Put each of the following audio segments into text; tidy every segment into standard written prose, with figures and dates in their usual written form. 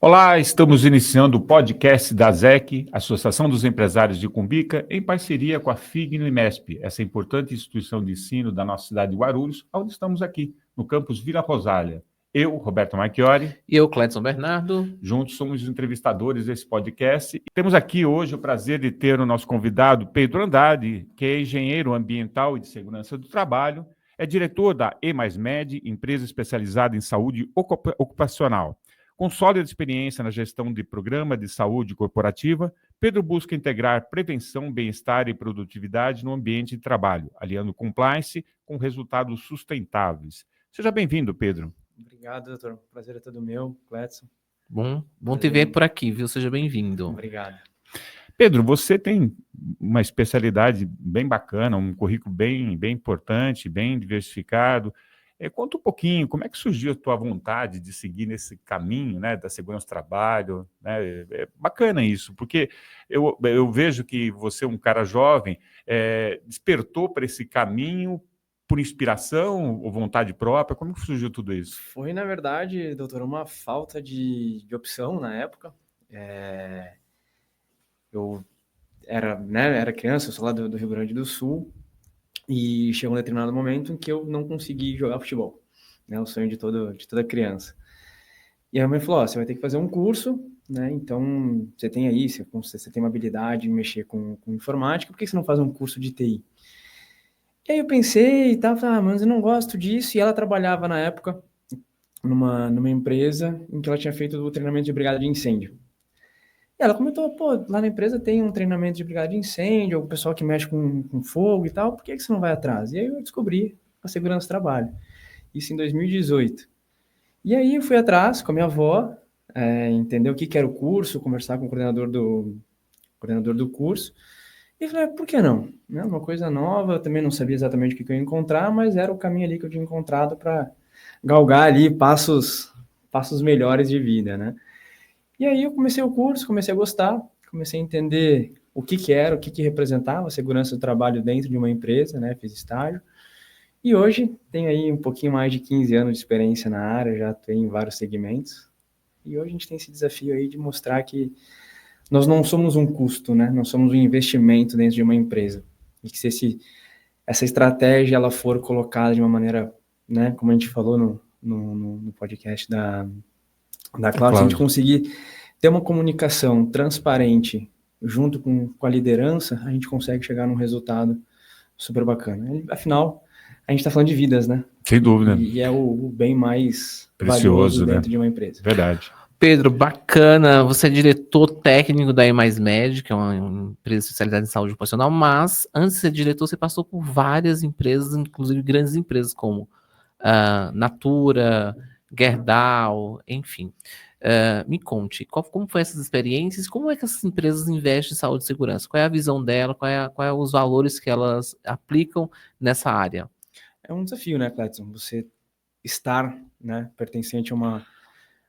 Olá, estamos iniciando o podcast da ASEC, Associação dos Empresários de Cumbica, em parceria com a FIG Mesp, essa importante instituição de ensino da nossa cidade de Guarulhos, onde estamos aqui, no campus Vila Rosália. Eu, Roberto Marchiori. E eu, Cledson Bernardo. Juntos somos os entrevistadores desse podcast. E temos aqui hoje o prazer de ter o nosso convidado, Pedro Andrade, que é engenheiro ambiental e de segurança do trabalho, é diretor da E+Med, empresa especializada em saúde ocupacional. Com sólida experiência na gestão de programa de saúde corporativa, Pedro busca integrar prevenção, bem-estar e produtividade no ambiente de trabalho, aliando compliance com resultados sustentáveis. Seja bem-vindo, Pedro. Obrigado, doutor. O prazer é todo meu, Cledson. Bom te ver por aqui, viu? Seja bem-vindo. Obrigado. Pedro, você tem uma especialidade bem bacana, um currículo bem importante, bem diversificado. Conta um pouquinho, como é que surgiu a tua vontade de seguir nesse caminho, né, da segurança do trabalho, né? É bacana isso, porque eu vejo que você, um cara jovem, despertou para esse caminho por inspiração ou vontade própria. Como que surgiu tudo isso? Foi, na verdade, doutor, uma falta de opção na época. Eu era criança, eu sou lá do Rio Grande do Sul, e chegou um determinado momento em que eu não consegui jogar futebol, né? O sonho de toda criança. E a minha mãe falou, você vai ter que fazer um curso, né? Então, você tem aí, você tem uma habilidade em mexer com informática, por que você não faz um curso de TI? E aí eu pensei e tal, mas eu não gosto disso. E ela trabalhava na época numa empresa em que ela tinha feito o treinamento de brigada de incêndio. E ela comentou, lá na empresa tem um treinamento de brigada de incêndio, o pessoal que mexe com fogo e tal, por que você não vai atrás? E aí eu descobri a segurança do trabalho. Isso em 2018. E aí eu fui atrás com a minha avó, entender o que era o curso, conversar com o coordenador do curso. E falei, por que não? Uma coisa nova, eu também não sabia exatamente o que eu ia encontrar, mas era o caminho ali que eu tinha encontrado para galgar ali passos melhores de vida, né? E aí eu comecei o curso, comecei a gostar, comecei a entender o que era, o que representava a segurança do trabalho dentro de uma empresa, né? Fiz estágio. E hoje tenho aí um pouquinho mais de 15 anos de experiência na área, já tenho em vários segmentos. E hoje a gente tem esse desafio aí de mostrar que nós não somos um custo, né? Nós somos um investimento dentro de uma empresa. E que se essa estratégia ela for colocada de uma maneira, né? Como a gente falou no podcast da Cláudia, se a gente conseguir ter uma comunicação transparente junto com a liderança, a gente consegue chegar num resultado super bacana. Afinal, a gente está falando de vidas, né? Sem dúvida. E é o bem mais precioso, valioso dentro, né, de uma empresa. Verdade. Pedro, bacana. Você é diretor técnico da E+Med, que é uma empresa especializada em saúde ocupacional, mas antes de ser diretor, você passou por várias empresas, inclusive grandes empresas como Natura, Gerdau, enfim. Me conte, como foi essas experiências, como é que essas empresas investem em saúde e segurança? Qual é a visão dela, qual é os valores que elas aplicam nessa área? É um desafio, né, Cledson? Você estar, né, pertencente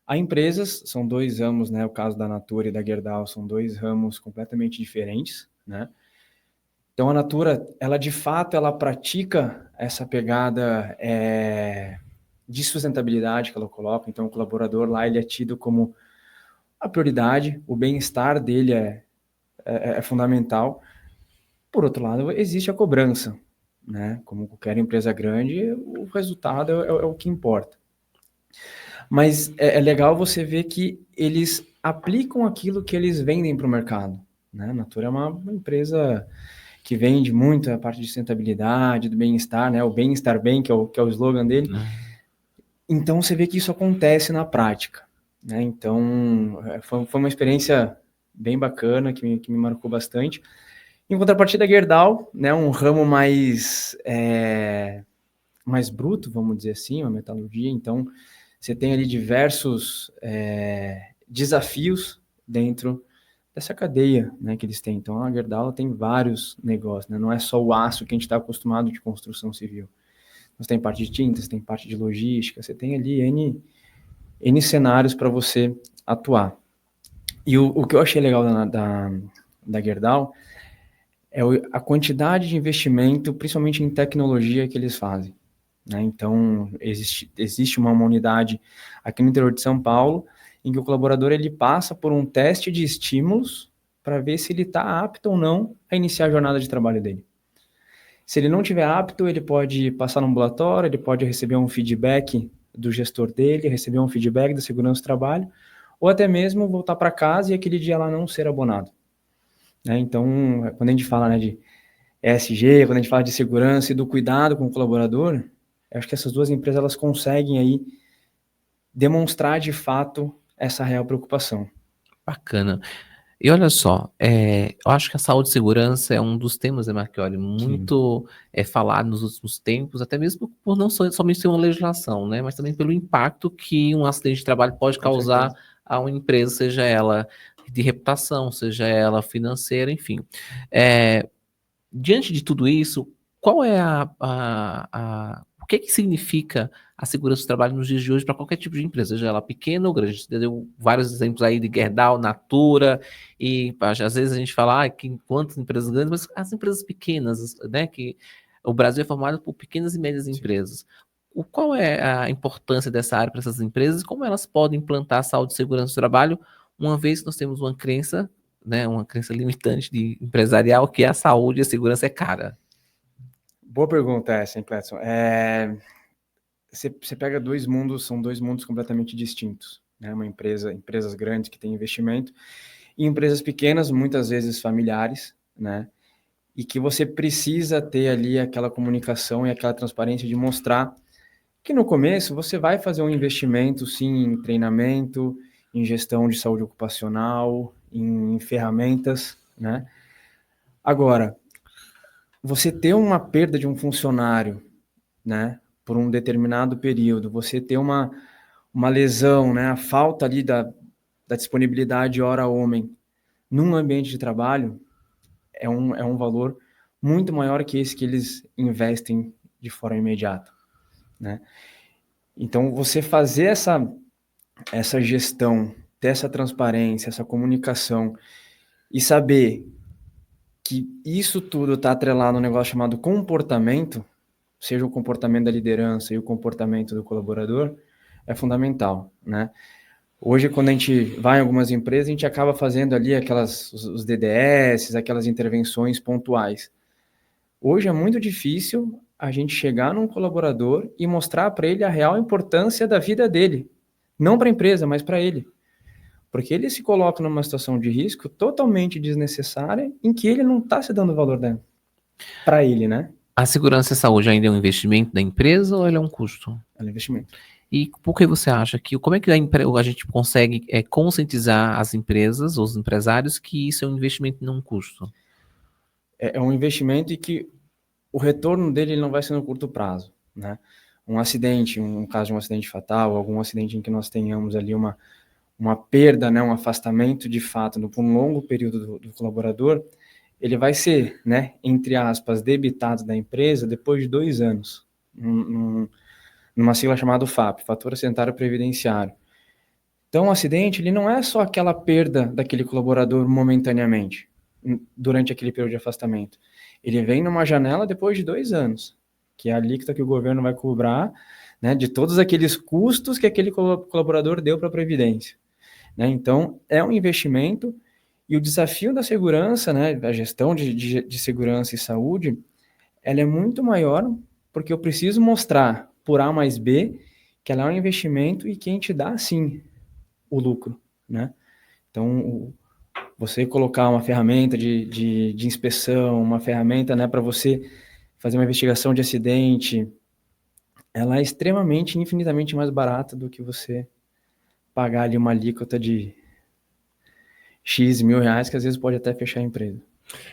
a empresas, são dois ramos, né, o caso da Natura e da Gerdau, são dois ramos completamente diferentes, né? Então, a Natura, ela de fato, ela pratica essa pegada de sustentabilidade que ela coloca. Então, o colaborador lá, ele é tido como a prioridade, o bem-estar dele é fundamental. Por outro lado, existe a cobrança, né? Como qualquer empresa grande, o resultado é o que importa. Mas é legal você ver que eles aplicam aquilo que eles vendem para o mercado, né? A Natura é uma empresa que vende muito a parte de sustentabilidade, do bem-estar, né? O bem-estar bem, que é o slogan dele. Então, você vê que isso acontece na prática, né? Então, foi uma experiência bem bacana, que me marcou bastante. Em contrapartida, a Gerdau, né? Um ramo mais bruto, vamos dizer assim, uma metalurgia. Então, você tem ali diversos desafios dentro dessa cadeia, né, que eles têm. Então, a Gerdau tem vários negócios, né? Não é só o aço que a gente está acostumado de construção civil. Você tem parte de tintas, tem parte de logística, você tem ali N cenários para você atuar. E o que eu achei legal da Gerdau é a quantidade de investimento, principalmente em tecnologia, que eles fazem, né? Então, existe uma unidade aqui no interior de São Paulo, em que o colaborador ele passa por um teste de estímulos para ver se ele está apto ou não a iniciar a jornada de trabalho dele. Se ele não tiver apto, ele pode passar no ambulatório, ele pode receber um feedback do gestor dele, receber um feedback da segurança do trabalho, ou até mesmo voltar para casa e aquele dia lá não ser abonado. Né? Então, quando a gente fala, né, de ESG, quando a gente fala de segurança e do cuidado com o colaborador, eu acho que essas duas empresas elas conseguem aí demonstrar de fato essa real preocupação. Bacana. E olha só, eu acho que a saúde e segurança é um dos temas, né, Marchiori, muito falado nos últimos tempos, até mesmo por não somente ser uma legislação, né, mas também pelo impacto que um acidente de trabalho pode causar a uma empresa, seja ela de reputação, seja ela financeira, enfim. Diante de tudo isso, qual é o que significa a segurança do trabalho nos dias de hoje para qualquer tipo de empresa, seja ela pequena ou grande? Você deu vários exemplos aí de Gerdau, Natura, e às vezes a gente fala que quantas empresas grandes, mas as empresas pequenas, né, que o Brasil é formado por pequenas e médias empresas. Qual é a importância dessa área para essas empresas e como elas podem implantar a saúde e segurança do trabalho, uma vez que nós temos uma crença, né, uma crença limitante de empresarial, que a saúde e a segurança é cara? Boa pergunta essa, hein, Cledson? Você pega dois mundos, são dois mundos completamente distintos, né? Empresas grandes que têm investimento e empresas pequenas, muitas vezes familiares, né? E que você precisa ter ali aquela comunicação e aquela transparência de mostrar que no começo você vai fazer um investimento, sim, em treinamento, em gestão de saúde ocupacional, em ferramentas, né? Agora, você ter uma perda de um funcionário, né, por um determinado período, você ter uma lesão, né, a falta ali da disponibilidade hora-homem num ambiente de trabalho é um valor muito maior que esse que eles investem de forma imediata, né? Então, você fazer essa gestão, ter essa transparência, essa comunicação e saber que isso tudo está atrelado a um negócio chamado comportamento, seja o comportamento da liderança e o comportamento do colaborador, é fundamental, né? Hoje, quando a gente vai em algumas empresas, a gente acaba fazendo ali os DDS, aquelas intervenções pontuais. Hoje é muito difícil a gente chegar num colaborador e mostrar para ele a real importância da vida dele. Não para a empresa, mas para ele. Porque ele se coloca numa situação de risco totalmente desnecessária em que ele não está se dando valor para ele, né? A segurança e a saúde ainda é um investimento da empresa ou ele é um custo? É um investimento. E por que você acha que, como é que a gente consegue conscientizar as empresas, os empresários, que isso é um investimento e não um custo? É um investimento e que o retorno dele não vai ser no curto prazo, né? Um acidente, um caso de um acidente fatal, algum acidente em que nós tenhamos ali uma perda, né, um afastamento de fato por um longo período do colaborador, ele vai ser, né, entre aspas, debitado da empresa depois de 2 anos, numa sigla chamada FAP, Fator Acidentário Previdenciário. Então, o acidente, ele não é só aquela perda daquele colaborador momentaneamente, durante aquele período de afastamento. Ele vem numa janela depois de 2 anos, que é a alíquota que o governo vai cobrar, né, de todos aqueles custos que aquele colaborador deu para a Previdência. Né? Então, é um investimento e o desafio da segurança, né, da gestão de segurança e saúde, ela é muito maior porque eu preciso mostrar por A mais B que ela é um investimento e que a gente dá, sim, o lucro, né? Então, você colocar uma ferramenta de inspeção, uma ferramenta, né, para você fazer uma investigação de acidente, ela é extremamente, infinitamente mais barata do que você pagar ali uma alíquota de X mil reais, que às vezes pode até fechar a empresa.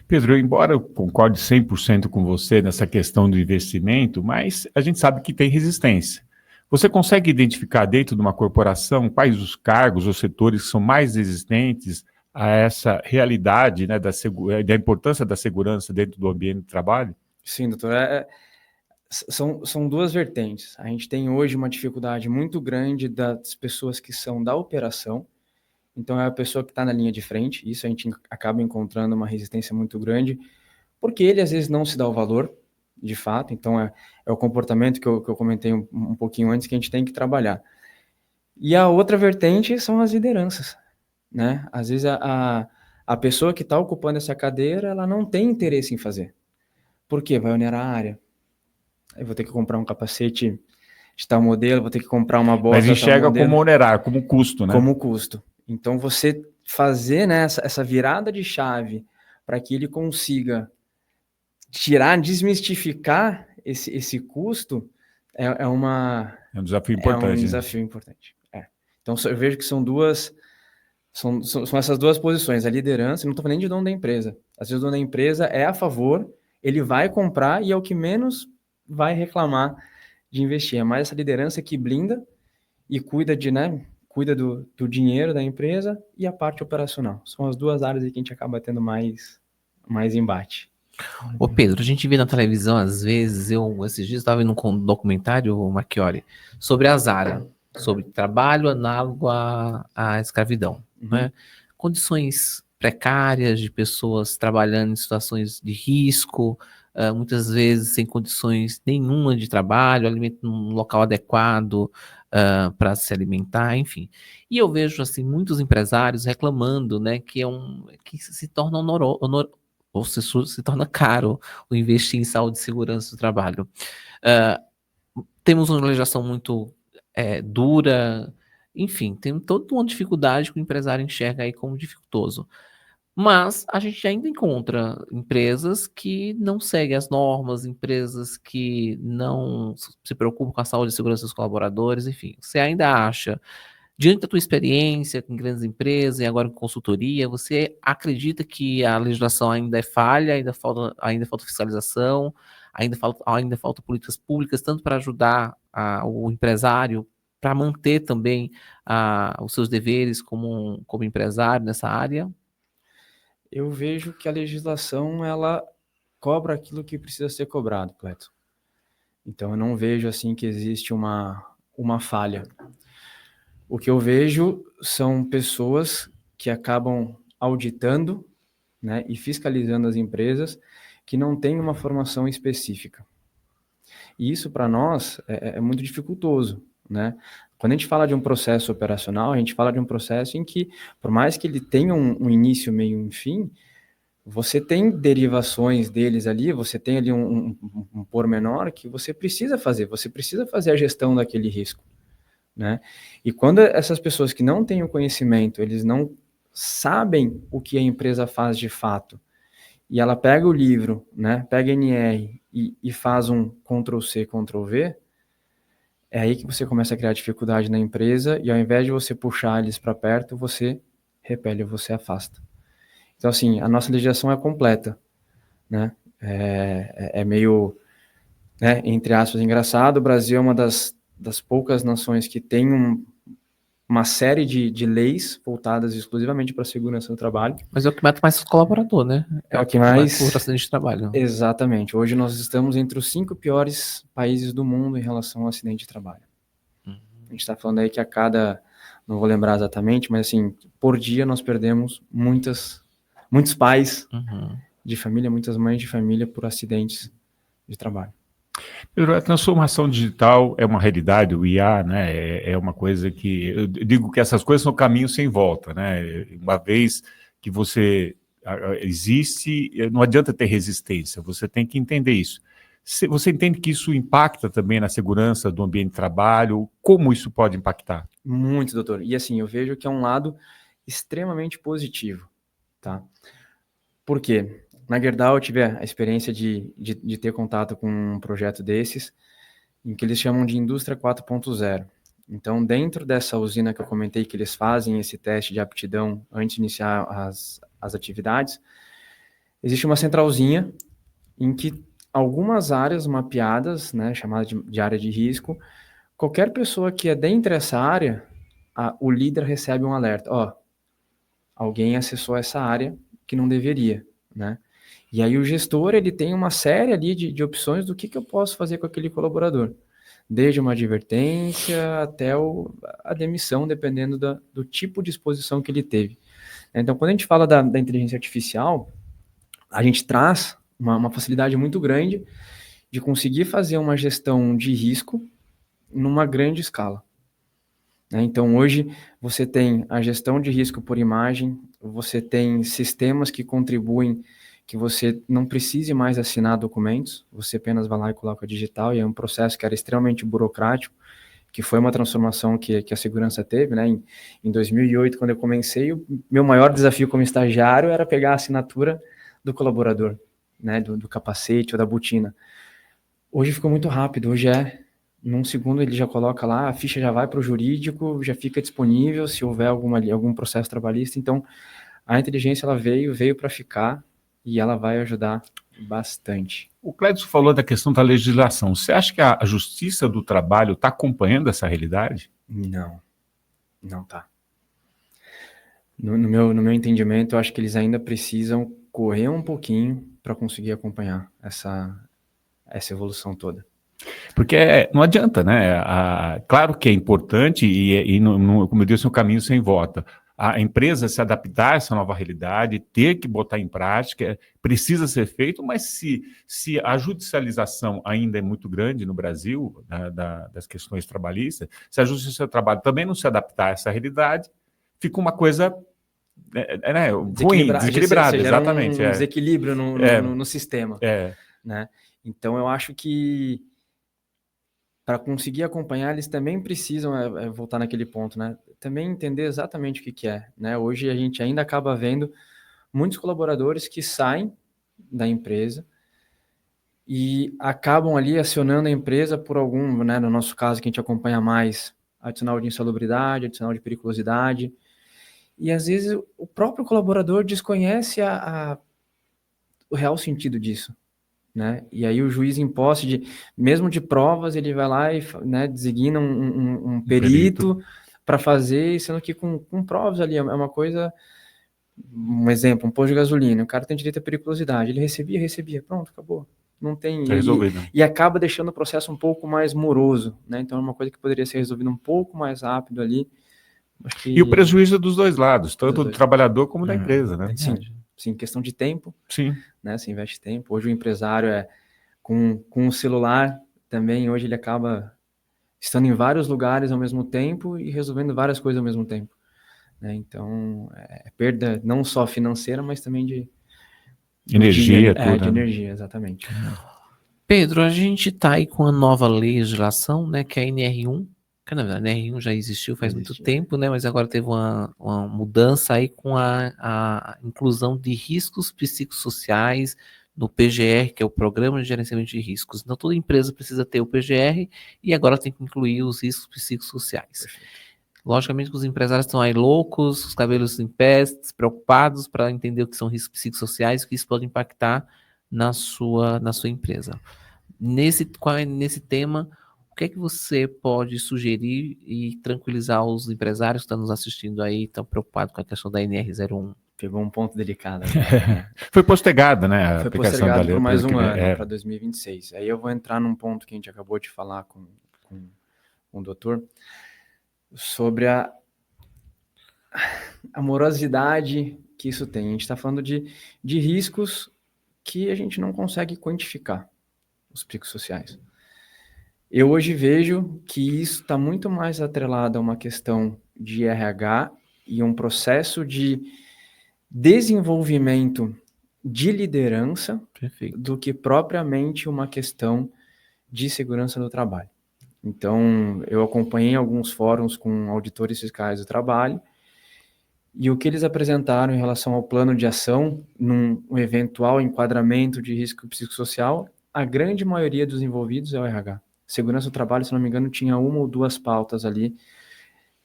Pedro, embora eu concorde 100% com você nessa questão do investimento, mas a gente sabe que tem resistência. Você consegue identificar dentro de uma corporação quais os cargos ou setores que são mais resistentes a essa realidade, né, da importância da segurança dentro do ambiente de trabalho? Sim, doutor. São duas vertentes. A gente tem hoje uma dificuldade muito grande das pessoas que são da operação. Então, é a pessoa que está na linha de frente. Isso a gente acaba encontrando uma resistência muito grande, porque ele às vezes não se dá o valor, de fato. Então, é o comportamento que eu comentei um pouquinho antes que a gente tem que trabalhar. E a outra vertente são as lideranças, né? Às vezes a pessoa que está ocupando essa cadeira, ela não tem interesse em fazer. Por quê? Vai onerar a área. Eu vou ter que comprar um capacete de tal modelo, vou ter que comprar uma bota Mas de tal enxerga modelo. como onerar, como custo, né? Como custo. Então, você fazer, né, essa virada de chave para que ele consiga desmistificar esse custo é um desafio importante. desafio importante. Então, eu vejo que são essas duas posições, a liderança, não estou falando nem de dono da empresa. Às vezes o dono da empresa é a favor, ele vai comprar e é o que menos vai reclamar de investir. É mais essa liderança que blinda e cuida do dinheiro da empresa e a parte operacional. São as duas áreas aí que a gente acaba tendo mais embate. Ô Pedro, a gente vê na televisão às vezes, esses dias estava vendo um documentário, Marchiori, sobre a Zara, sobre trabalho análogo à escravidão, né? Condições precárias de pessoas trabalhando em situações de risco, muitas vezes sem condições nenhuma de trabalho, alimento num local adequado para se alimentar, enfim. E eu vejo assim muitos empresários reclamando, né, que se torna ou se torna caro o investir em saúde e segurança do trabalho. Temos uma legislação muito dura, enfim, tem toda uma dificuldade que o empresário enxerga aí como dificultoso. Mas a gente ainda encontra empresas que não seguem as normas, empresas que não se preocupam com a saúde e segurança dos colaboradores, enfim. Você ainda acha, diante da tua experiência com grandes empresas e agora com consultoria, você acredita que a legislação ainda é falha, ainda falta fiscalização, ainda falta políticas públicas, tanto para ajudar o empresário, para manter também os seus deveres como empresário nessa área? Eu vejo que a legislação, ela cobra aquilo que precisa ser cobrado, Cleto. Então, eu não vejo assim que existe uma falha. O que eu vejo são pessoas que acabam auditando, né, e fiscalizando as empresas que não têm uma formação específica. E isso, para nós, é muito dificultoso, né? Quando a gente fala de um processo operacional, a gente fala de um processo em que, por mais que ele tenha um início, meio e fim, você tem derivações deles ali, você tem ali um pormenor que você precisa fazer a gestão daquele risco, né? E quando essas pessoas que não têm o conhecimento, eles não sabem o que a empresa faz de fato, e ela pega o livro, né, pega NR e faz um Ctrl+C, Ctrl+V, é aí que você começa a criar dificuldade na empresa, e ao invés de você puxar eles para perto, você repele, você afasta. Então, assim, a nossa legislação é completa, né? É meio, né, entre aspas, engraçado. O Brasil é uma das poucas nações que tem uma série de leis voltadas exclusivamente para a segurança do trabalho. Mas é o que mata mais colaborador, né? É o que mais... por acidente de trabalho. Exatamente. Hoje nós estamos entre os 5 piores países do mundo em relação ao acidente de trabalho. A gente está falando aí que a cada, não vou lembrar exatamente, mas assim, por dia nós perdemos muitos pais de família, muitas mães de família por acidentes de trabalho. Pedro, a transformação digital é uma realidade, o IA, né, é uma coisa que... Eu digo que essas coisas são caminho sem volta, né? Uma vez que você existe, não adianta ter resistência, você tem que entender isso. Você entende que isso impacta também na segurança do ambiente de trabalho? Como isso pode impactar? Muito, doutor. E assim, eu vejo que é um lado extremamente positivo, tá? Por quê? Na Gerdau eu tive a experiência de ter contato com um projeto desses, em que eles chamam de Indústria 4.0. Então, dentro dessa usina que eu comentei que eles fazem esse teste de aptidão antes de iniciar as atividades, existe uma centralzinha em que algumas áreas mapeadas, né, chamadas de área de risco, qualquer pessoa que é dentro dessa área, o líder recebe um alerta. Alguém acessou essa área que não deveria, né? E aí o gestor, ele tem uma série ali de opções do que eu posso fazer com aquele colaborador. Desde uma advertência até a demissão, dependendo do tipo de exposição que ele teve. Então, quando a gente fala da inteligência artificial, a gente traz uma facilidade muito grande de conseguir fazer uma gestão de risco numa grande escala. né? Então, hoje, você tem a gestão de risco por imagem, você tem sistemas que contribuem que você não precise mais assinar documentos, você apenas vai lá e coloca digital, e é um processo que era extremamente burocrático, que foi uma transformação que a segurança teve, né? Em 2008, quando eu comecei, o meu maior desafio como estagiário era pegar a assinatura do colaborador, né? Do capacete ou da botina. Hoje ficou muito rápido, hoje num segundo ele já coloca lá, a ficha já vai para o jurídico, já fica disponível se houver algum processo trabalhista. Então, a inteligência ela veio para ficar e ela vai ajudar bastante. O Clédio falou da questão da legislação. Você acha que a Justiça do Trabalho está acompanhando essa realidade? Não tá. No meu entendimento, eu acho que eles ainda precisam correr um pouquinho para conseguir acompanhar essa evolução toda. Porque não adianta, né? Claro que é importante e como eu disse, um caminho sem volta. A empresa se adaptar a essa nova realidade, ter que botar em prática, precisa ser feito, mas se a judicialização ainda é muito grande no Brasil, das questões trabalhistas, se a Justiça do Trabalho também não se adaptar a essa realidade, fica uma coisa ruim, desequilibrada, exatamente. Um desequilíbrio no sistema. Né? Então, eu acho que para conseguir acompanhar, eles também precisam voltar naquele ponto, né? Também entender exatamente o que é, né? Hoje a gente ainda acaba vendo muitos colaboradores que saem da empresa e acabam ali acionando a empresa por algum, né? No nosso caso, que a gente acompanha mais, adicional de insalubridade, adicional de periculosidade. E às vezes o próprio colaborador desconhece o real sentido disso. Né? E aí o juiz em posse mesmo de provas, ele vai lá e, né, designa um perito para fazer, sendo que com provas ali, é uma coisa, um exemplo, um posto de gasolina, o cara tem direito à periculosidade, ele recebia, pronto, acabou. Não tem, e acaba deixando o processo um pouco mais moroso, né? Então é uma coisa que poderia ser resolvida um pouco mais rápido ali. E o prejuízo dos dois lados, tanto do trabalhador como da empresa, né? Sim, questão de tempo. Sim. Né? Você investe tempo. Hoje o empresário com o celular também, hoje ele acaba estando em vários lugares ao mesmo tempo e resolvendo várias coisas ao mesmo tempo. Né? Então, perda não só financeira, mas também de energia. De energia, exatamente. Pedro, a gente está aí com a nova legislação, né, que é a NR1, que na verdade a NR1 já existiu faz muito tempo, né, mas agora teve uma mudança aí com a inclusão de riscos psicossociais no PGR, que é o Programa de Gerenciamento de Riscos. Então toda empresa precisa ter o PGR e agora tem que incluir os riscos psicossociais. Perfeito. Logicamente que os empresários estão aí loucos, os cabelos em pé, preocupados para entender o que são riscos psicossociais e que isso pode impactar na sua empresa. Nesse tema, o que é que você pode sugerir e tranquilizar os empresários que estão nos assistindo aí, estão preocupados com a questão da NR01? Pegou um ponto delicado. Né? Foi postergada, né? Foi postergado por mais um ano, para 2026. Aí eu vou entrar num ponto que a gente acabou de falar com o doutor, sobre a morosidade que isso tem. A gente está falando de riscos que a gente não consegue quantificar, os psicossociais. Eu hoje vejo que isso está muito mais atrelado a uma questão de RH e um processo de desenvolvimento de liderança. Perfeito. Do que propriamente uma questão de segurança do trabalho. Então, eu acompanhei alguns fóruns com auditores fiscais do trabalho e o que eles apresentaram em relação ao plano de ação num eventual enquadramento de risco psicossocial, a grande maioria dos envolvidos é o RH. Segurança do trabalho, se não me engano, tinha uma ou duas pautas ali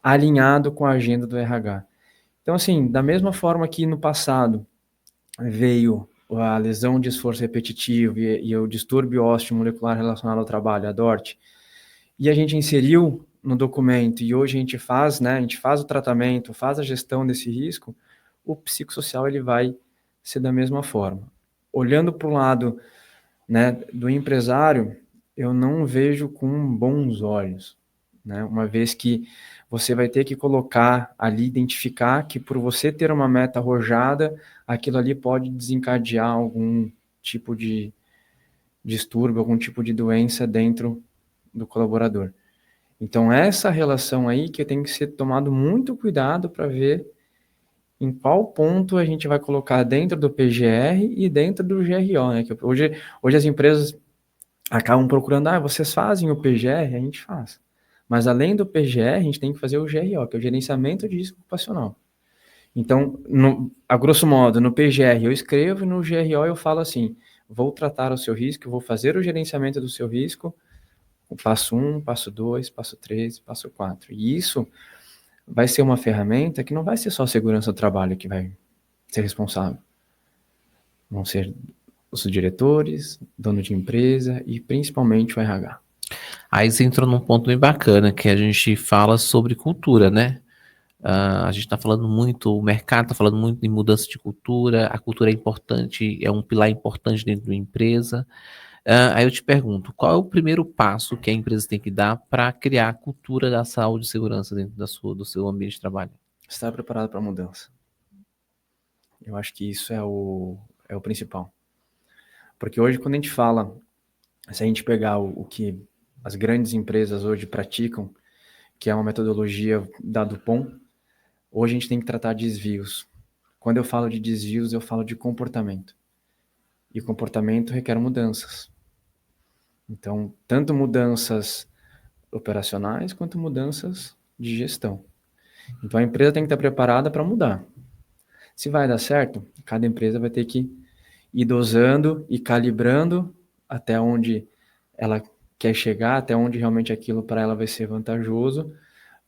alinhado com a agenda do RH. Então, assim, da mesma forma que no passado veio a lesão de esforço repetitivo e o distúrbio osteomolecular relacionado ao trabalho, a DORT, e a gente inseriu no documento e hoje a gente faz, né, a gente faz o tratamento, faz a gestão desse risco, o psicossocial ele vai ser da mesma forma. Olhando para o lado, né, do empresário, eu não vejo com bons olhos, né, uma vez que você vai ter que colocar ali, identificar que por você ter uma meta arrojada, aquilo ali pode desencadear algum tipo de distúrbio, algum tipo de doença dentro do colaborador. Então, essa relação aí que tem que ser tomado muito cuidado para ver em qual ponto a gente vai colocar dentro do PGR e dentro do GRO, né? Que hoje as empresas acabam procurando, vocês fazem o PGR? A gente faz. Mas além do PGR, a gente tem que fazer o GRO, que é o Gerenciamento de Risco Ocupacional. Então, a grosso modo, no PGR eu escrevo e no GRO eu falo assim, vou tratar o seu risco, vou fazer o gerenciamento do seu risco, o passo 1, passo 2, passo 3, passo 4. E isso vai ser uma ferramenta que não vai ser só a segurança do trabalho que vai ser responsável. Vão ser os diretores, dono de empresa e principalmente o RH. Aí você entrou num ponto bem bacana, que a gente fala sobre cultura, né? A gente está falando muito, o mercado está falando muito em mudança de cultura, a cultura é importante, é um pilar importante dentro da empresa. Aí eu te pergunto, qual é o primeiro passo que a empresa tem que dar para criar a cultura da saúde e segurança dentro do seu ambiente de trabalho? Estar preparado para a mudança. Eu acho que isso é o principal. Porque hoje, quando a gente fala, se a gente pegar o que as grandes empresas hoje praticam, que é uma metodologia da Dupont, hoje a gente tem que tratar de desvios. Quando eu falo de desvios, eu falo de comportamento. E o comportamento requer mudanças. Então, tanto mudanças operacionais quanto mudanças de gestão. Então, a empresa tem que estar preparada para mudar. Se vai dar certo, cada empresa vai ter que ir dosando e calibrando até onde ela quer chegar, até onde realmente aquilo para ela vai ser vantajoso,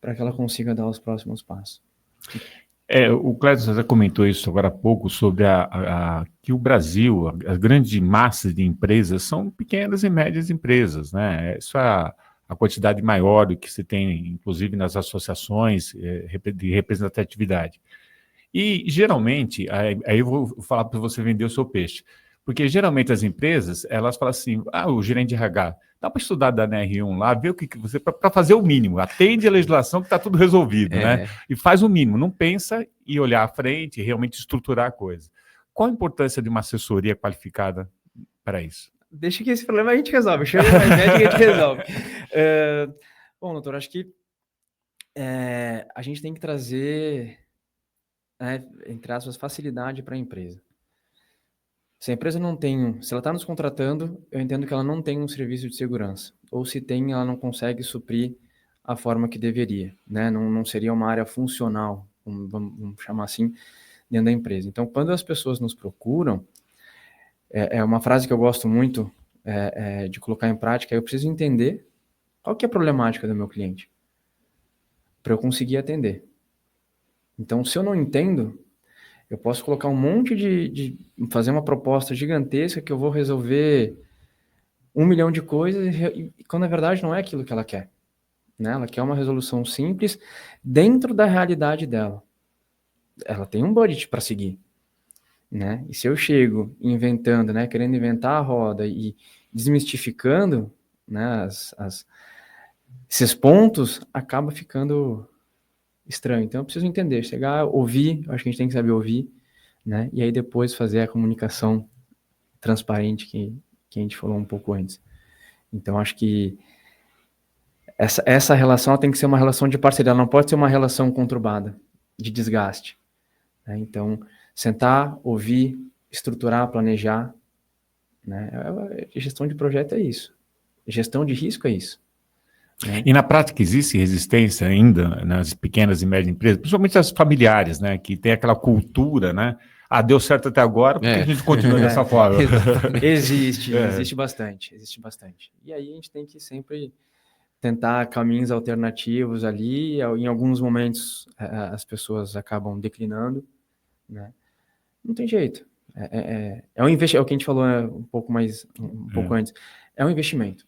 para que ela consiga dar os próximos passos. O Clédio já comentou isso agora há pouco, sobre que o Brasil, as grandes massas de empresas são pequenas e médias empresas, né? Isso é a quantidade maior do que se tem, inclusive nas associações de representatividade. E, geralmente, aí eu vou falar para você vender o seu peixe, porque geralmente as empresas, elas falam assim, o gerente de RH, dá para estudar da NR1 lá, ver o que você, para fazer o mínimo, atende a legislação que está tudo resolvido, né? E faz o mínimo, não pensa em olhar à frente, realmente estruturar a coisa. Qual a importância de uma assessoria qualificada para isso? Deixa que esse problema a gente resolve, chama mais médico que a gente resolve. Bom, doutor, acho que a gente tem que trazer, entre aspas, facilidade para a empresa. Se a empresa não tem, se ela está nos contratando, eu entendo que ela não tem um serviço de segurança. Ou se tem, ela não consegue suprir a forma que deveria, né? Não seria uma área funcional, vamos chamar assim, dentro da empresa. Então, quando as pessoas nos procuram, é uma frase que eu gosto muito de colocar em prática, eu preciso entender qual que é a problemática do meu cliente, para eu conseguir atender. Então, se eu não entendo, eu posso colocar um monte de fazer uma proposta gigantesca que eu vou resolver 1 milhão de coisas, e quando na verdade não é aquilo que ela quer, né? Ela quer uma resolução simples dentro da realidade dela. Ela tem um budget para seguir, né? E se eu chego inventando, né, querendo inventar a roda e desmistificando, né, esses pontos, acaba ficando estranho. Então eu preciso entender, chegar, ouvir, acho que a gente tem que saber ouvir, né? E aí depois fazer a comunicação transparente que a gente falou um pouco antes. Então acho que essa relação tem que ser uma relação de parceria, ela não pode ser uma relação conturbada, de desgaste, né? Então sentar, ouvir, estruturar, planejar, né? Gestão de projeto é isso. Gestão de risco é isso. E na prática existe resistência ainda nas pequenas e médias empresas, principalmente as familiares, né, que tem aquela cultura, né? Deu certo até agora, porque a gente continua dessa forma. Existe bastante. E aí a gente tem que sempre tentar caminhos alternativos ali. Em alguns momentos as pessoas acabam declinando, né? Não tem jeito. É um investimento, é o que a gente falou um pouco antes. É um investimento.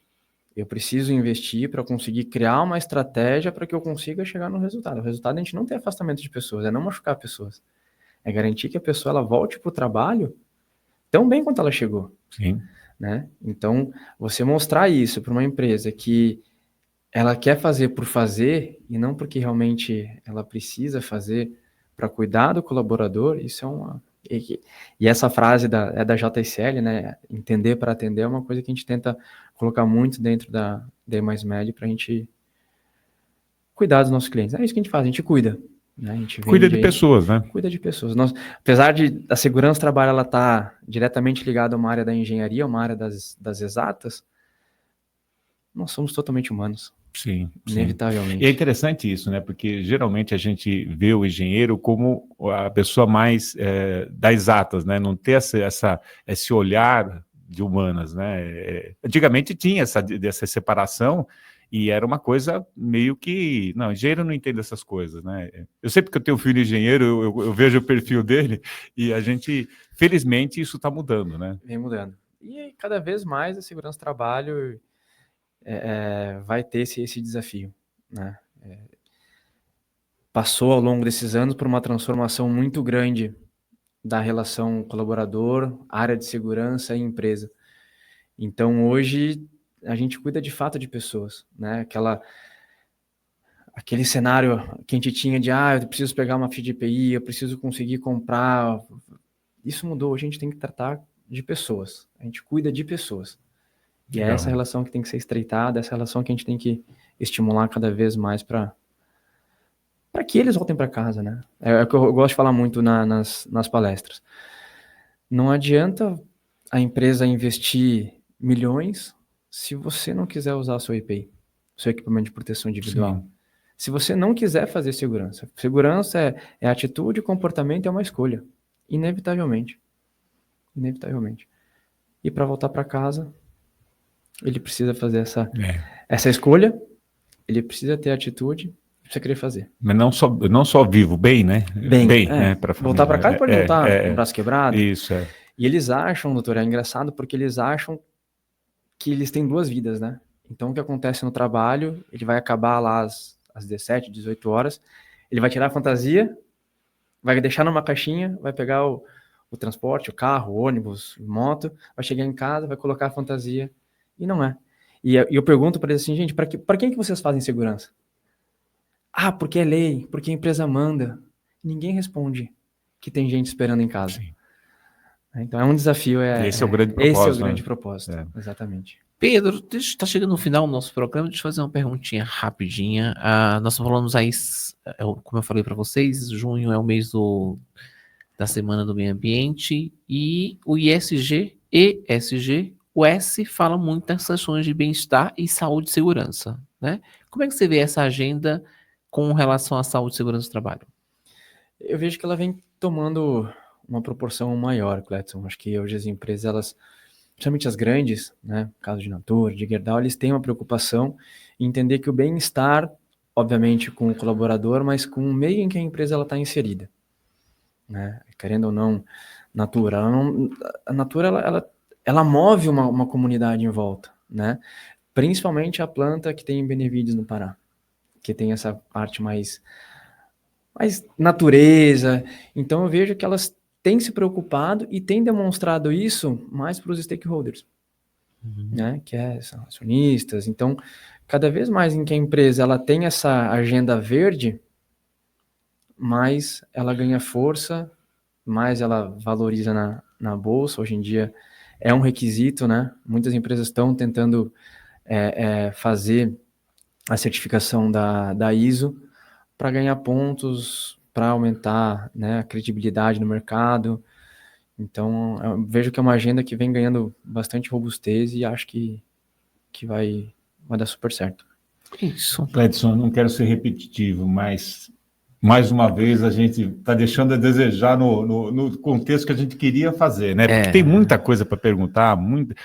Eu preciso investir para conseguir criar uma estratégia para que eu consiga chegar no resultado. O resultado é a gente não ter afastamento de pessoas, é não machucar pessoas. É garantir que a pessoa ela volte para o trabalho tão bem quanto ela chegou. Sim. Né? Então, você mostrar isso para uma empresa que ela quer fazer por fazer e não porque realmente ela precisa fazer para cuidar do colaborador, isso é uma... E essa frase da JSL, né? Entender para atender, é uma coisa que a gente tenta colocar muito dentro da E+Med para a gente cuidar dos nossos clientes. É isso que a gente faz, a gente cuida. Né? A gente Cuida de pessoas, né? Cuida de pessoas. Apesar de a segurança do trabalho ela tá diretamente ligada a uma área da engenharia, uma área das exatas, nós somos totalmente humanos. Sim, inevitavelmente. E é interessante isso, né? Porque geralmente a gente vê o engenheiro como a pessoa mais das exatas, né? Não ter esse olhar de humanas, né? Antigamente tinha essa separação e era uma coisa meio que... Não, engenheiro não entende essas coisas, né? Eu sempre que eu tenho um filho engenheiro, eu vejo o perfil dele e a gente, felizmente, isso está mudando, né? Vem mudando. E cada vez mais a segurança do trabalho vai ter esse desafio, né? Passou ao longo desses anos por uma transformação muito grande da relação colaborador, área de segurança e empresa. Então, hoje, a gente cuida de fato de pessoas, né? Aquele cenário que a gente tinha de, eu preciso pegar uma ficha de EPI, eu preciso conseguir comprar. Isso mudou, hoje a gente tem que tratar de pessoas. A gente cuida de pessoas. E é essa relação que tem que ser estreitada, essa relação que a gente tem que estimular cada vez mais para que eles voltem para casa, né? É o que eu gosto de falar muito nas palestras. Não adianta a empresa investir milhões se você não quiser usar o seu EPI, seu equipamento de proteção individual. Sim. Se você não quiser fazer segurança. Segurança é atitude, comportamento, é uma escolha. Inevitavelmente. E para voltar para casa, ele precisa fazer essa escolha, ele precisa ter atitude, precisa querer fazer. Mas não só vivo, bem, né? Bem, né? Para voltar para casa pode voltar com o braço quebrado. Isso, E eles acham, doutor, é engraçado porque eles acham que eles têm duas vidas, né? Então, o que acontece no trabalho, ele vai acabar lá às 17, 18 horas, ele vai tirar a fantasia, vai deixar numa caixinha, vai pegar o transporte, o carro, o ônibus, moto, vai chegar em casa, vai colocar a fantasia, e não é. E eu pergunto para eles assim, gente, para quem que vocês fazem segurança? Porque é lei, porque a empresa manda. Ninguém responde que tem gente esperando em casa. Sim. Então é um desafio. Esse é o grande propósito. Esse é o grande propósito, exatamente. Pedro, está chegando no final do nosso programa, deixa eu fazer uma perguntinha rapidinha. Nós falamos aí, como eu falei para vocês, junho é o mês da Semana do Meio Ambiente e o ISG, o S fala muito das questões de bem-estar e saúde e segurança, né? Como é que você vê essa agenda com relação à saúde e segurança do trabalho? Eu vejo que ela vem tomando uma proporção maior, Cleiton. Acho que hoje as empresas, principalmente as grandes, né, caso de Natura, de Gerdau, eles têm uma preocupação em entender que o bem-estar, obviamente com o colaborador, mas com o meio em que a empresa está inserida. Né? Querendo ou não, a Natura ela move uma comunidade em volta, né? Principalmente a planta que tem em Benevides, no Pará, que tem essa parte mais natureza. Então eu vejo que elas têm se preocupado e têm demonstrado isso mais para os stakeholders, né? Que são acionistas. Então, cada vez mais em que a empresa ela tem essa agenda verde, mais ela ganha força, mais ela valoriza na bolsa. Hoje em dia é um requisito, né? Muitas empresas estão tentando fazer a certificação da ISO para ganhar pontos, para aumentar, né, a credibilidade no mercado. Então, eu vejo que é uma agenda que vem ganhando bastante robustez e acho que vai dar super certo. Isso. Cleiton, não quero ser repetitivo, mas mais uma vez a gente está deixando a desejar no contexto que a gente queria fazer, né? Porque tem muita coisa para perguntar,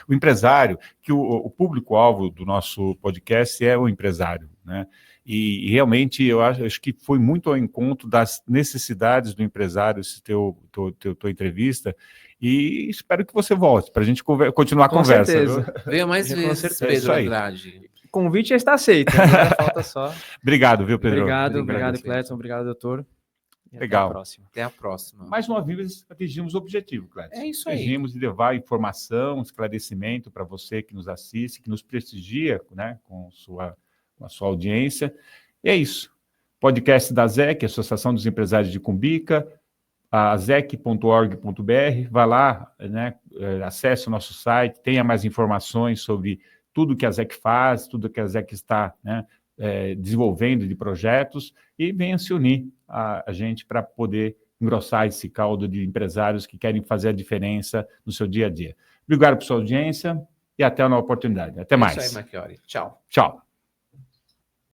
o empresário, que o público-alvo do nosso podcast é o empresário, né? E realmente eu acho que foi muito ao encontro das necessidades do empresário essa tua entrevista, e espero que você volte para a gente continuar a conversa. Certeza. Venha mais vezes, Pedro Andrade. O convite já está aceito, agora falta só. Obrigado, viu, Pedro? Obrigado, Cleiton. Obrigado, doutor. Legal. Até a próxima. Mais uma vez, atingimos o objetivo, Cleiton. É isso aí. Atingimos de levar informação, esclarecimento para você que nos assiste, que nos prestigia, né, com a sua audiência. E é isso. Podcast da ZEC, Associação dos Empresários de Cumbica, a zec.org.br. Vá lá, né, acesse o nosso site, tenha mais informações sobre tudo que a ZEC faz, tudo que a ZEC está, né, desenvolvendo de projetos e venham se unir a gente para poder engrossar esse caldo de empresários que querem fazer a diferença no seu dia a dia. Obrigado por sua audiência e até uma oportunidade. Até mais. É isso aí, Marchiori. Tchau. Tchau.